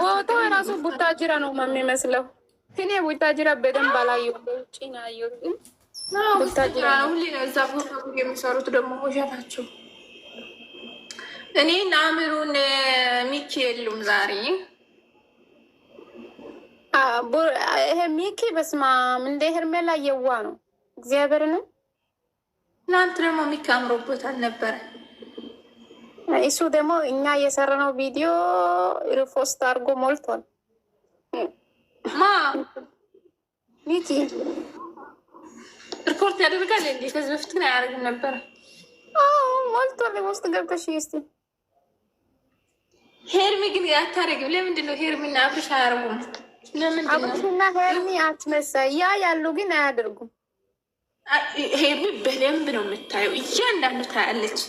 ቦታው ራሱ ቡታጅራ ነው የሚመስለው። እኔ ቡታጅራ በደንብ አላየሁም፣ በውጭ ነው ያየሁት። ግን ቡታጅራ ነው ሁሌ ነው እዛ ቦታ የሚሰሩት። ደግሞ ውሸታቸው። እኔ አእምሩን ሚኪ የሉም ዛሬ። ይሄ ሚኪ በስማም እንደ ሄርሜላ የዋ ነው እግዚአብሔርን። ትናንት ደግሞ ሚኪ አምሮበታል ነበረ። እሱ ደግሞ እኛ የሰራነው ቪዲዮ ሪፖስት አድርጎ ሞልቷል። ማ ሚኪ ሪፖርት ያደርጋል እንዴ? ከዚህ በፊት ግን አያደርግም ነበረ። ሞልቷል። ውስጥ ገብተሽ እስቲ ሄርሚ ግን አታረግም። ለምንድን ነው ሄርሚና አብርሽ አያረጉም? አብርሽና ሄርሚ አትመሳይ ያ ያሉ ግን አያደርጉም። ሄርሚ በደንብ ነው የምታየው። እያንዳንዱ ታያለች።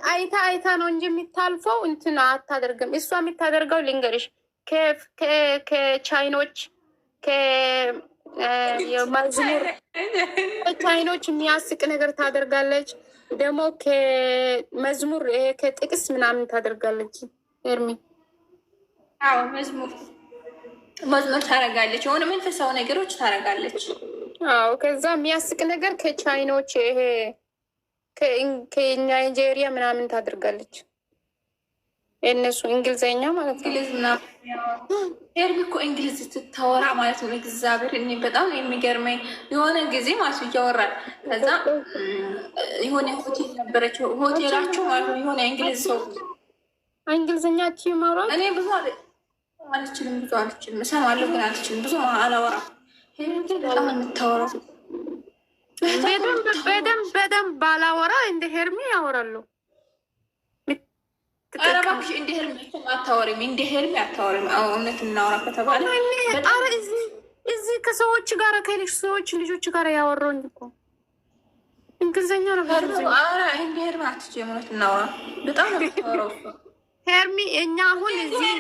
አይታ አይታ ነው እንጂ የሚታልፈው እንትን አታደርግም። እሷ የምታደርገው ልንገርሽ፣ ከቻይኖች ከመዝሙር ከቻይኖች የሚያስቅ ነገር ታደርጋለች። ደግሞ ከመዝሙር ከጥቅስ ምናምን ታደርጋለች። ኤርሚ መዝሙር ታደርጋለች። የሆነ መንፈሳዊ ነገሮች ታደርጋለች። ከዛ የሚያስቅ ነገር ከቻይኖች ይሄ ከናይጄሪያ ምናምን ታደርጋለች። የእነሱ እንግሊዘኛ ማለት ነው። ኤርሚ እኮ እንግሊዝ ትታወራ ማለት ነው። እግዚአብሔር እኔ በጣም የሚገርመኝ የሆነ ጊዜ ማለት እያወራል። ከዛ የሆነ ሆቴል ነበረች፣ ሆቴላቸው ማለት ነው። የሆነ እንግሊዝ ሰው እንግሊዝኛችሁ ማውራት እኔ ብዙ አልችልም፣ ብዙ አልችልም። እሰማለሁ ግን አልችልም፣ ብዙ አላወራም። በጣም የምታወራው በደንብ ባላወራ እንደ ሄርሚ ያወራሉ። ኧረ እባክሽ እንደ ሄርሚ አታወሪም፣ እንደ ሄርሚ አታወሪም። እውነት እናውራ ከተባለ እዚህ ከሰዎች ጋር ከሌሎች ሰዎች ልጆች ጋር ያወራኝ እኮ እንግሊዝኛ ነው። ኧረ እንደ ሄርሚ አትችይም። እውነት እናውራ። በጣም ነው የምታወራው ሄርሚ። እኛ አሁን እዚህ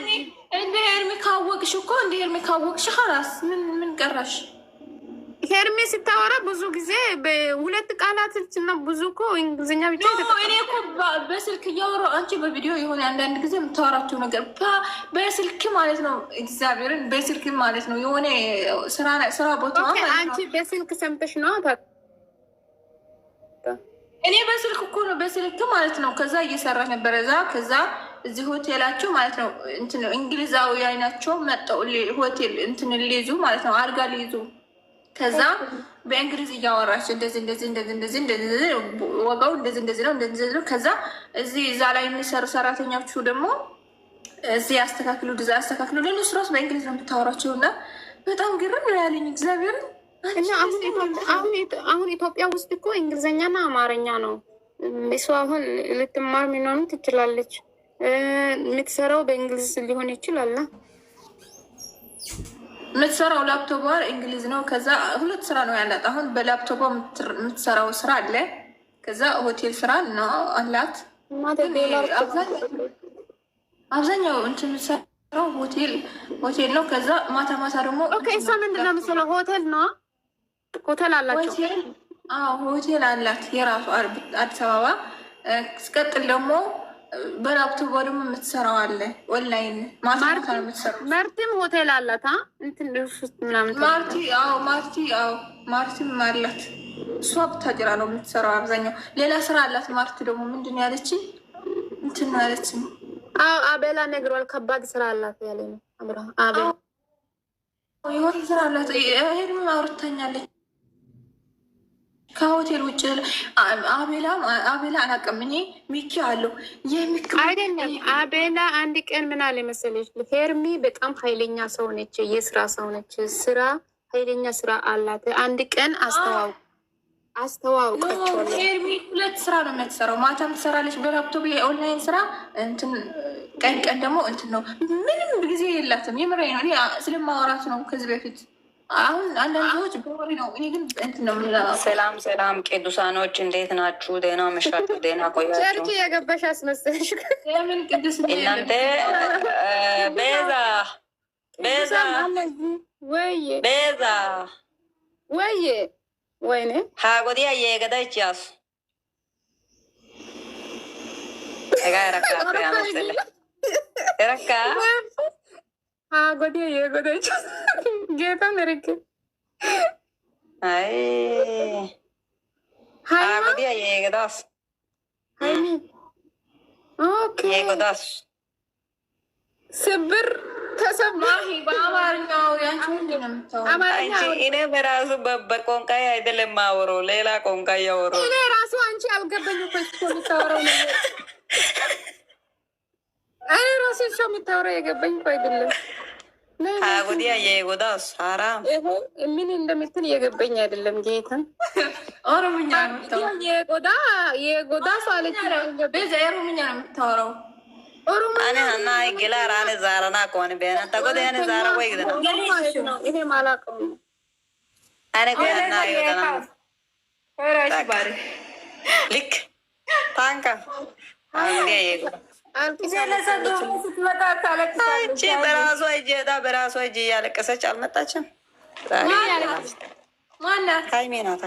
እንደ ሄርሚ ካወቅሽ እኮ እንደ ሄርሚ ካወቅሽ ኸላስ ምን ቀራሽ? ሄርሜ ስታወራ ብዙ ጊዜ በሁለት ቃላቶች እና ብዙ እኮ እንግሊዝኛ ብቻ እኔ እኮ በስልክ እያወራሁ አንቺ በቪዲዮ የሆነ አንዳንድ ጊዜ የምታወራቸው ነገር በስልክ ማለት ነው። እግዚአብሔርን በስልክ ማለት ነው። የሆነ ስራ ቦታ አንቺ በስልክ ሰምተሽ ነው? እኔ በስልክ እኮ ነው፣ በስልክ ማለት ነው። ከዛ እየሰራች ነበረ እዛ። ከዛ እዚህ ሆቴላቸው ማለት ነው እንትን እንግሊዛዊ አይናቸው መጠው ሆቴል እንትን ሊይዙ ማለት ነው፣ አልጋ ሊይዙ። ከዛ በእንግሊዝ እያወራች እንደዚህ ወጋው እንደዚህ ነው። ከዛ እዚህ እዛ ላይ የሚሰሩ ሰራተኞቹ ደግሞ እዚህ ያስተካክሉ እዛ ያስተካክሉ። ለእነሱ ራሱ በእንግሊዝ ነው የምታወራቸው እና በጣም ግርም ነው ያለኝ እግዚአብሔር። እና አሁን ኢትዮጵያ ውስጥ እኮ እንግሊዝኛና አማርኛ ነው። እሷ አሁን ልትማር ምናምን ትችላለች። የምትሰራው በእንግሊዝ ሊሆን ይችላል። የምትሰራው ላፕቶፕ እንግሊዝ ነው። ከዛ ሁለት ስራ ነው ያላት። አሁን በላፕቶፕ የምትሰራው ስራ አለ። ከዛ ሆቴል ስራ ነው አላት። አብዛኛው እንትን የምትሰራው ሆቴል ነው። ከዛ ማታ ደግሞ እሷ ምንድን ነው የምትሰራው? ሆቴል ነው። ሆቴል አላቸው። ሆቴል አላት የራሱ አዲስ አበባ። ስቀጥል ደግሞ በላፕቶፕ ደግሞ የምትሰራው አለ ኦንላይን ማታ ነው የምትሰራው። ማርቲም ሆቴል አላት እንትን ምናምን ማርቲም አላት። እሷ ብታጅራ ነው የምትሰራው አብዛኛው። ሌላ ስራ አላት ማርቲ ደግሞ ምንድን ያለች እንትን ያለች አቤላ ነግሯል። ከባድ ስራ አላት ያለ ነው አቤላ የሆነ ስራ አላት። ሄድም አውርታኛለች ከሆቴል ውጭ። አቤላ አላውቅም እኔ ሚኪ አለው አይደለም። አቤላ አንድ ቀን ምን አለ መሰለች፣ ሄርሚ በጣም ኃይለኛ ሰው ነች፣ የስራ ሰው ነች፣ ስራ ኃይለኛ ስራ አላት። አንድ ቀን አስተዋውቃቸዋለሁ። ሄርሚ ሁለት ስራ ነው የምትሰራው። ማታም ትሰራለች በላፕቶፕ የኦንላይን ስራ እንትን፣ ቀን ደግሞ እንትን ነው። ምንም ጊዜ የላትም። የምሬ ነው። እኔ ስለማወራት ነው ከዚህ በፊት። አሁን አንዳንድ ሰዎች በወሬ ነው። እኔ ግን እንትን ነው የምንለው። ሰላም ቅዱሳኖች እንዴት ናችሁ? ደህና መሻችሁ? ደህና ቆያችሁ? ቸርች የገባሽ አስመሰለሽ። ለምን ቅዱስ እናንተ ቤዛ ወይኔ ሀጎዲያ የገዳች ያሱ ጋራካ ያመሰለ በቃ ጎዴ የጎዴች ጌታ ምርክ አይ ጎዴ የጎዳስ ኦኬ የጎዳስ ስብር ተሰማ በአማርኛው ያንቺ ምንድን ነው የምታወራው? እኔ በራሱ በቆንቃይ አይደለም የማወራው፣ ሌላ ቆንቃይ ያወራው። እኔ ራሱ አንቺ አልገባኝ እኮ የምታወራው ነገር እኔ ራሱ እሷ የምታወራው የገባኝ እኮ አይደለም። ጉዲያ የጎዳ ሳራ ምን እንደምትል የገባኝ አይደለም። ጌታን ኦሮምኛ ነው የምታወራው። የጎዳ ሳለች ቤዛ ኦሮምኛ ነው የምታወራው። አነ ሀና ግላር አነ ዛራና ከሆነ ቢያና ተጎዳ ያነ ዛራ ወይ ግደ ይሄ ማላቀው አነ ገና ይወጣና ራሽ ባሪ ልክ ታንካ ጉዲያ የጎዳ አንቺ በራሷ እጄዳ በራሷ እጄ እያለቀሰች አልመጣችም። ማናት? ሃይሜ ናታ።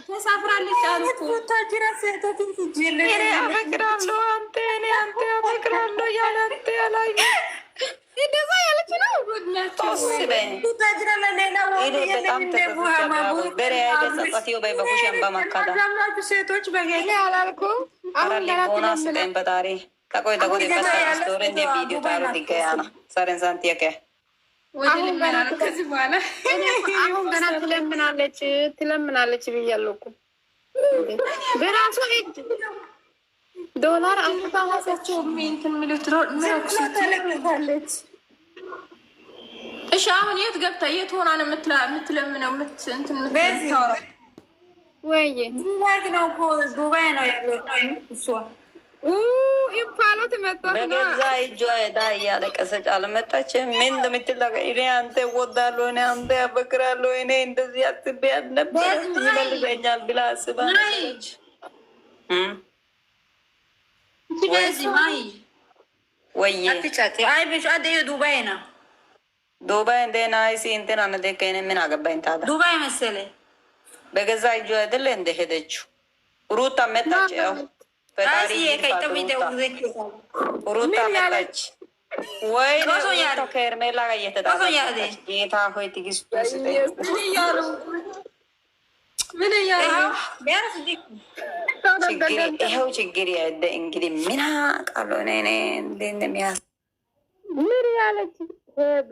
ተሳፍራለች አሉ እኮ እኔ አፈቅራለሁ አንተ እኔ አንተ አፈቅራለሁ ያለ አንተ ያላይ እንደዛ ያለች ነው። ተወስበኝ እኔ በጣም ተሰስቻለሁ። በሬ አይደጸጸትዮ በይ በኩሽን በማካዳ ሴቶች በጌታ አላልኩም። አራሊ ቦና ስጠኝ በጣሪ ተቆይ ተቆይ በሳ ስቶሪ እንደ ቪዲዮ ታሩ ዲገያና ሰረን ሳንቲያከ ከዚህ በኋላ አሁን ገና ትለምናለች ብያለሁ እኮ በራሱ እጅ ዶላር አምጣ ሀሳቸው እንትን የሚሉት ተለምታለች። እሺ አሁን የት ገብታ የት ሆና ነው የምትለምነው? የምታወራው ወይ ነው እኮ ዱባይ ነው ያለው እሷ ኢምፓሎት መጣ በገዛ እጇ ሄዳ እያለቀሰች አልመጣችም። ምን እንደምትል እኔ አንተ እወዳለሁ፣ እኔ አንተ አፈቅራለሁ፣ እኔ እንደዚህ አስቤ አልነበረ ይመልሰኛል ብላ አስባ ወይ ዱባይ ነው ዱባይ እንደና አይሲ እንትን አነደከኝ ምን አገባኝ ታዲያ ዱባይ መሰለኝ። በገዛ እጇ አይደለ እንደሄደችው ሩታ መጣች። ያው ፈጣሪ ሩታ መጣች ወይ ከኤርሜላ ጋር እየተጣላች ጌታ ሆይ ትዕግስት ስጠኝ። ይኸው ችግር ያለ እንግዲህ ምን አውቃለሁ እኔ እንደሚያስ ምን ያለች ሄዱ